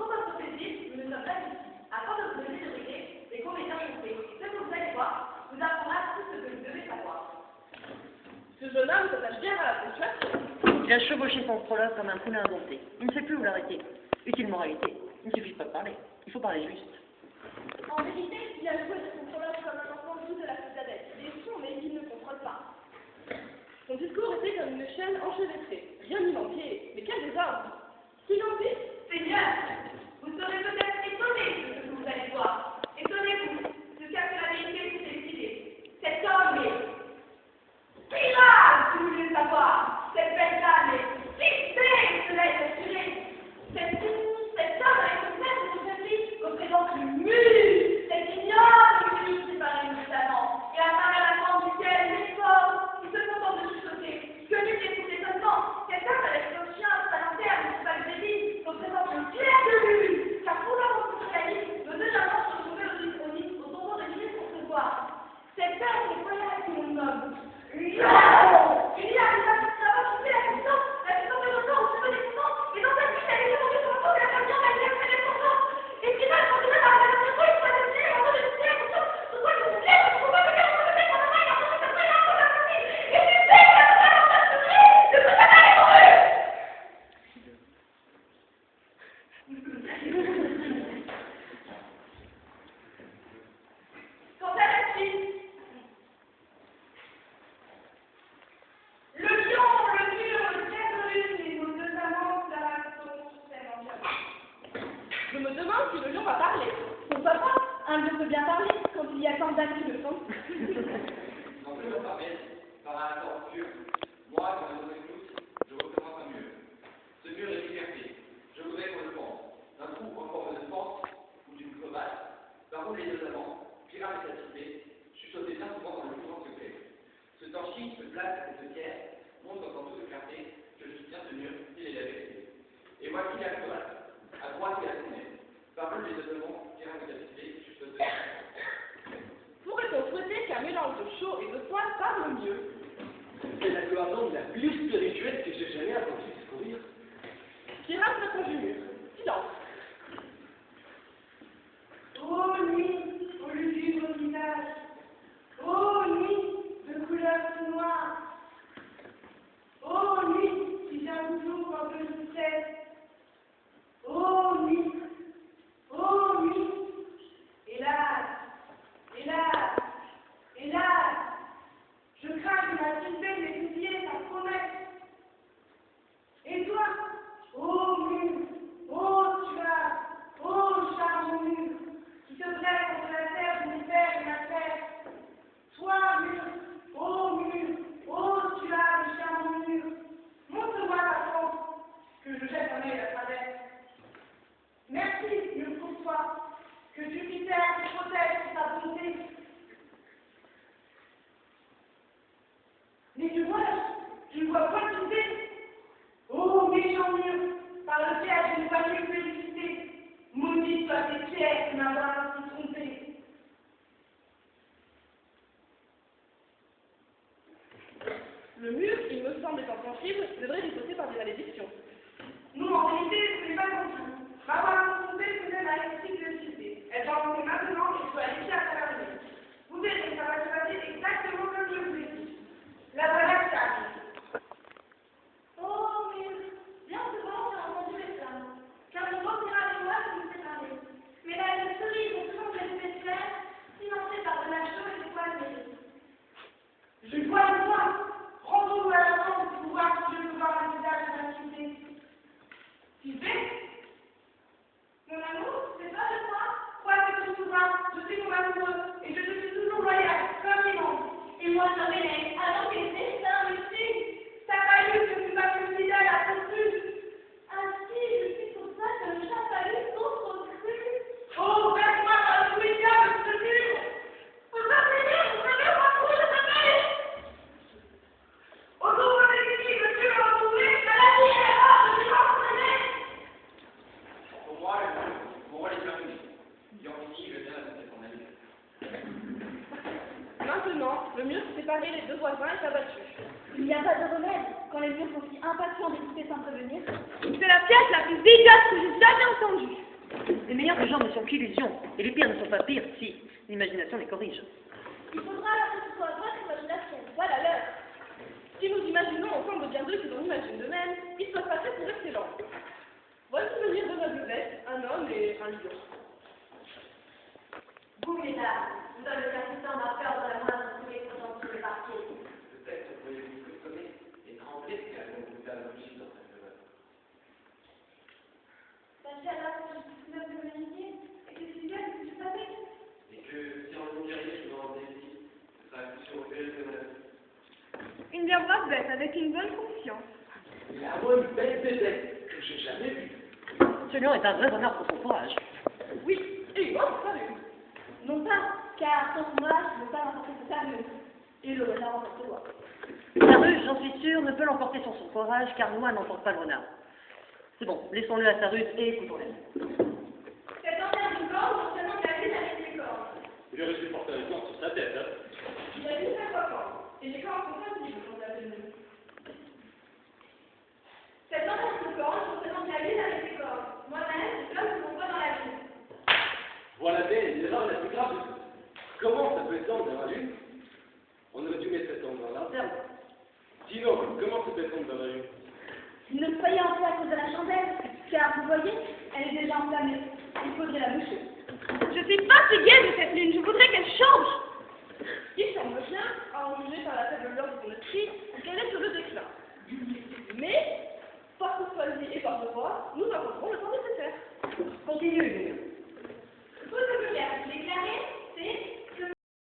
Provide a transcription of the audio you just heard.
pour votre plaisir, nous ne sommes pas ici, afin de vous donner de régler les comédiens chantés. Ce que vous allez voir vous apprendra tout ce que vous devez savoir. Ce jeune homme s'attache bien à la ponctuation. Il a chevauché son prologue comme un poulain indompté. Il ne sait plus où l'arrêter. Utile moralité. Il ne suffit pas de parler. Il faut parler juste. En vérité, il a joué de son prologue comme un enfant doux de la citadelle. Il est fou, mais il ne contrôle pas. Son discours était comme une chaîne enchevêtrée. Rien n'y manquait. Mais quel désordre! Silence! Seigneur, vous serez peut-être étonné de ce que vous allez voir. Étonnez-vous, ce qu'a fait la vérité vous décider. Cet homme est pirate, si vous voulez le savoir. Cette belle dame est fixée, cela est assuré. Cet homme avec une tête de jeune fille représente le mur. Cet ignoble mur séparé du savant. Et à travers la forme du ciel, les formes qui se contentent de chuchoter. Que nul n'écoute étonnement. Cet homme avec son chien, sa lanterne, son bac de vie, représente une pierre de lune. Car pour leur réalisme, nos deux amants se retrouvaient au tombeau de l'île pour se voir. Cette terre est voyage que l'on nomme l'homme. Il y a des femmes qui n'ont pas trouvé la puissance de nos corps au sommet des contents, et dans cette vie, elle est tombée sur le dos de la famille, elle est très contente. Et puis là, elle continue à regarder le il faut la dire, on va le dire, sur quoi je vous plaît, on va me dire, on va me dire, on va me dire, on va me dire, on va me dire, et tu sais, on va me dire, de que ça va aller mourir. Quant à la suite, le lion, le mur, le ciel de lune et nos deux amants sont tellement bien. Je me demande si le lion va parler. Pourquoi pas? Un lion peut bien parler quand il y a tant d'âmes qui le font. Quand je me permets, par un accord pur, moi, comme un écoute, je représente un mur. Ce mur est liberté. Je voudrais qu'on le pense. D'un trou en forme de force ou d'une crevasse, par où les deux amants, pirates et satisfaits, chuchotaient bien souvent dans le plus grand secret. Ce torchis se place à cette pierre, montre dans toute clarté que je soutiens ce mur, il est la vérité. Et voici la crevasse, à droite et à fenêtre, par où les deux amants, pirates et satisfaits, chuchotaient. Pourrait-on souhaiter qu'un mélange de chaud et de froid parle mieux? C'est la cloison la plus spirituelle que j'ai jamais entendu discourir. Pirate le conjure. Silence. Ô nuit, au lugubre visage, ô nuit, de couleur si noire, ô nuit, qui vient toujours quand je vous cesse, ô nuit, hélas, hélas, hélas, je crains que ma fille m'ait oublié sa promesse. Et toi, ô mur, ô tueur, ô charmant mur, qui te dresse entre la terre de mes pères et ma terre. Toi, mur, ô tueur et charmant mur, montre-moi ta France, que je jette un œil à travers. Merci, mur pour toi, que Jupiter te protège pour ta bonté. Mais je ne vois pas quitter. Ô méchant mur, par le ciel, je ne vois plus félicité. Maudite soit tes pierres qui m'avoir ainsi trompé. Le mur, il me semble étant sensible, devrait lui sauter par des malédictions. Non, en vérité, ce n'est pas comme tout. M'avoir trompé faisait ma éthique de cité. Elle va entrer maintenant et je dois aller à travers le mur. Vous verrez, ça va se passer exactement comme je vous ai dit. La voilà qui arrive. Oh, mur, bien souvent j'ai entendu les flammes, car mon beau pirate et moi nous séparés. Mais la cerise est toujours restée claire, financée par de la chaux et des poils mêlés. Je vois le soir. Rendons-nous à la chambre pour voir si je peux voir le visage de la cité. Tu sais, mon amour, c'est pas de toi. Crois que tu souverain, je suis mon amoureux, et je te suis toujours loyal, comme les mondes. Et moi, je m'élève, alors que les destins me tuent. Ça va que je suis pas plus fidèle à ton cru. Ainsi, je suis pour ça que le chat fallu contre cru. Oh, baisse-moi par le couille diable, je te jure. Vous savez, moi, pour je t'appelle. Autour de l'église, je suis retrouvé, à la vie et à je suis entraîné. Pour moi, mon rôle est terminé. Ayant fini, je viens d'annoncer son avis. Maintenant, le mur séparait les deux voisins et s'abattu. Il n'y a pas de remède quand les murs sont si impatients d'écouter sans prévenir. C'est la pièce la plus idiote que j'ai jamais entendue. Les meilleurs des gens ne sont qu'illusions, et les pires ne sont pas pires si l'imagination les corrige. Il faudra alors que ce soit votre imagination, voilà l'heure. Si nous imaginons ensemble bien d'eux que l'on imagine d'eux-mêmes, ils peuvent passer pour excellents. Voici venir de notre noblesse un homme et un lion. Vous, mesdames, vous avez le capitaine n'a peur de la moindre de tous les potentiels sur le parquet. Peut-être pourriez-vous frissonner et trembler car vous vous avez obligé dans cette demeure. Sachez alors que je suis même de l'humanité et que si bien que je savais. Et que si on vous guérit, je vous en dédie, ce sera une sur au péril de ma vie. Une bien brave bête avec une bonne conscience. Il a moi une belle bébête que j'ai jamais vue. Ce lion est un vrai renard pour son courage. Oui, et oh, salut. Non pas, car sans courage, je ne peux pas remporter ce sérieux. Et le renard emporte toi. La ruse, j'en suis sûre, ne peut l'emporter sur son courage, car Noix n'emporte pas le renard. C'est bon, laissons-le à sa ruse et écoutons-le. Cet envers du corps, non seulement la vie avec ses corps. Il aurait dû porter un corps sur sa tête, hein. Il a dit 50 ans, et j'ai corps compatible quand il a venu. Cet envers du corps, non seulement la vie avec ses corps. Moi-même, c'est l'homme que l'on voit dans la vie. Voilà bien l'erreur la plus grave de toutes. Comment ça peut étendre dans la lune? On aurait dû mettre cette ombre dans la lanterne. Sinon, comment ça peut étendre dans la lune? Ne soyez en feu à cause de la chandelle, car vous voyez, elle est déjà enflammée. Il faudrait la boucher. Je suis fatiguée de cette lune, je voudrais qu'elle change. Il semble bien, à en juger par la faible lueur de son esprit, qu'elle est sur le déclin. Mais, par courtoisie et par devoir, nous rencontrons le temps nécessaire. Continue, Julien.